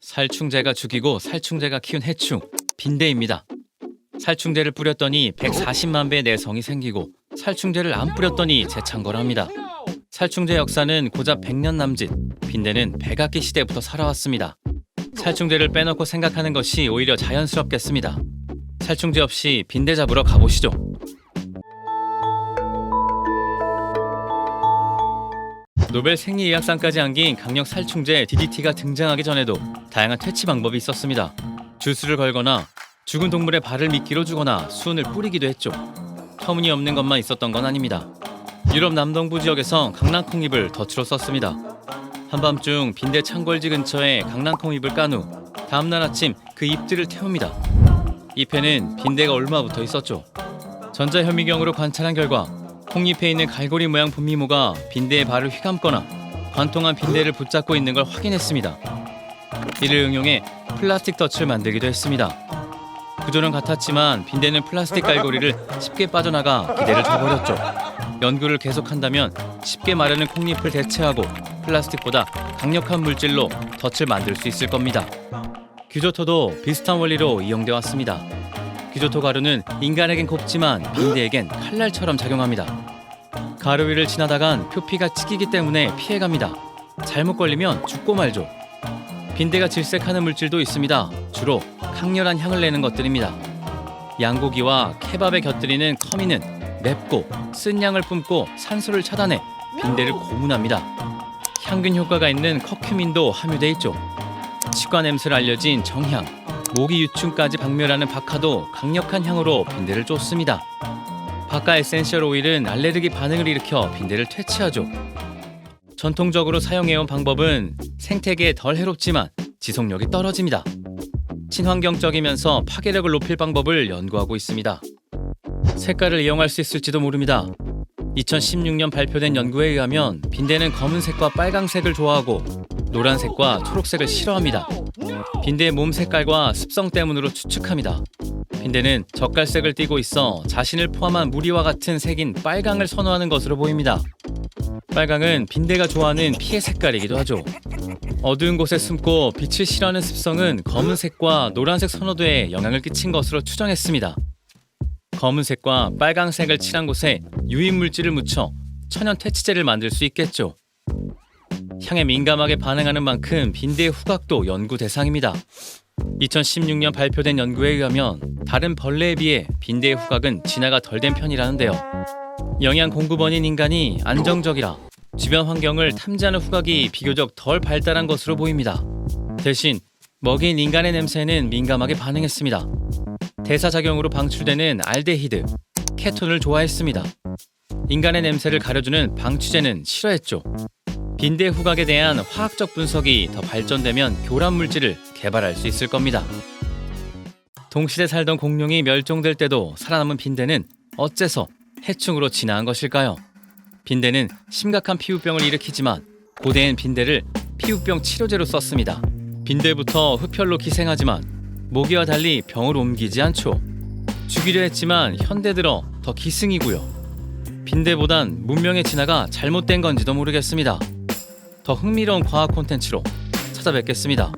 살충제가 죽이고 살충제가 키운 해충, 빈대입니다. 살충제를 뿌렸더니 140만 배의 내성이 생기고 살충제를 안 뿌렸더니 재창궐합니다. 살충제 역사는 고작 100년 남짓, 빈대는 백악기 시대부터 살아왔습니다. 살충제를 빼놓고 생각하는 것이 오히려 자연스럽겠습니다. 살충제 없이 빈대 잡으러 가보시죠. 노벨 생리의학상까지 안긴 강력 살충제 DDT가 등장하기 전에도 다양한 퇴치 방법이 있었습니다. 주스를 걸거나 죽은 동물의 발을 미끼로 주거나 수은을 뿌리기도 했죠. 터무니없는 것만 있었던 건 아닙니다. 유럽 남동부 지역에서 강낭콩잎을 덫으로 썼습니다. 한밤중 빈대 창궐지 근처에 강낭콩잎을 깐 후 다음날 아침 그 잎들을 태웁니다. 잎에는 빈대가 얼마 붙어 있었죠. 전자현미경으로 관찰한 결과 콩잎에 있는 갈고리 모양 분미모가 빈대의 발을 휘감거나 관통한 빈대를 붙잡고 있는 걸 확인했습니다. 이를 응용해 플라스틱 덫을 만들기도 했습니다. 구조는 같았지만 빈대는 플라스틱 갈고리를 쉽게 빠져나가 기대를 줘버렸죠. 연구를 계속한다면 쉽게 마르는 콩잎을 대체하고 플라스틱보다 강력한 물질로 덫을 만들 수 있을 겁니다. 규조토도 비슷한 원리로 이용돼 왔습니다. 규조토 가루는 인간에겐 곱지만 빈대에겐 칼날처럼 작용합니다. 가루 위를 지나다간 표피가 찢기기 때문에 피해갑니다. 잘못 걸리면 죽고 말죠. 빈대가 질색하는 물질도 있습니다. 주로 강렬한 향을 내는 것들입니다. 양고기와 케밥에 곁들이는 커미는 맵고 쓴 향을 뿜고 산소를 차단해 빈대를 고문합니다. 향균 효과가 있는 커큐민도 함유돼 있죠. 치과 냄새를 알려진 정향, 모기 유충까지 박멸하는 박하도 강력한 향으로 빈대를 쫓습니다. 박하 에센셜 오일은 알레르기 반응을 일으켜 빈대를 퇴치하죠. 전통적으로 사용해온 방법은 생태계에 덜 해롭지만 지속력이 떨어집니다. 친환경적이면서 파괴력을 높일 방법을 연구하고 있습니다. 색깔을 이용할 수 있을지도 모릅니다. 2016년 발표된 연구에 의하면 빈대는 검은색과 빨강색을 좋아하고 노란색과 초록색을 싫어합니다. 빈대의 몸 색깔과 습성 때문으로 추측합니다. 빈대는 젓갈색을 띠고 있어 자신을 포함한 무리와 같은 색인 빨강을 선호하는 것으로 보입니다. 빨강은 빈대가 좋아하는 피의 색깔이기도 하죠. 어두운 곳에 숨고 빛을 싫어하는 습성은 검은색과 노란색 선호도에 영향을 끼친 것으로 추정했습니다. 검은색과 빨강색을 칠한 곳에 유인 물질을 묻혀 천연 퇴치제를 만들 수 있겠죠. 향에 민감하게 반응하는 만큼 빈대의 후각도 연구 대상입니다. 2016년 발표된 연구에 의하면 다른 벌레에 비해 빈대의 후각은 진화가 덜 된 편이라는데요. 영양 공급원인 인간이 안정적이라 주변 환경을 탐지하는 후각이 비교적 덜 발달한 것으로 보입니다. 대신 먹이인 인간의 냄새에는 민감하게 반응했습니다. 대사작용으로 방출되는 알데히드, 케톤을 좋아했습니다. 인간의 냄새를 가려주는 방추제는 싫어했죠. 빈대 후각에 대한 화학적 분석이 더 발전되면 교란 물질을 개발할 수 있을 겁니다. 동시대 살던 공룡이 멸종될 때도 살아남은 빈대는 어째서 해충으로 진화한 것일까요? 빈대는 심각한 피부병을 일으키지만 고대엔 빈대를 피부병 치료제로 썼습니다. 빈대부터 흡혈로 기생하지만 모기와 달리 병을 옮기지 않죠. 죽이려 했지만 현대 들어 더 기승이고요. 빈대보단 문명의 진화가 잘못된 건지도 모르겠습니다. 더 흥미로운 과학 콘텐츠로 찾아뵙겠습니다.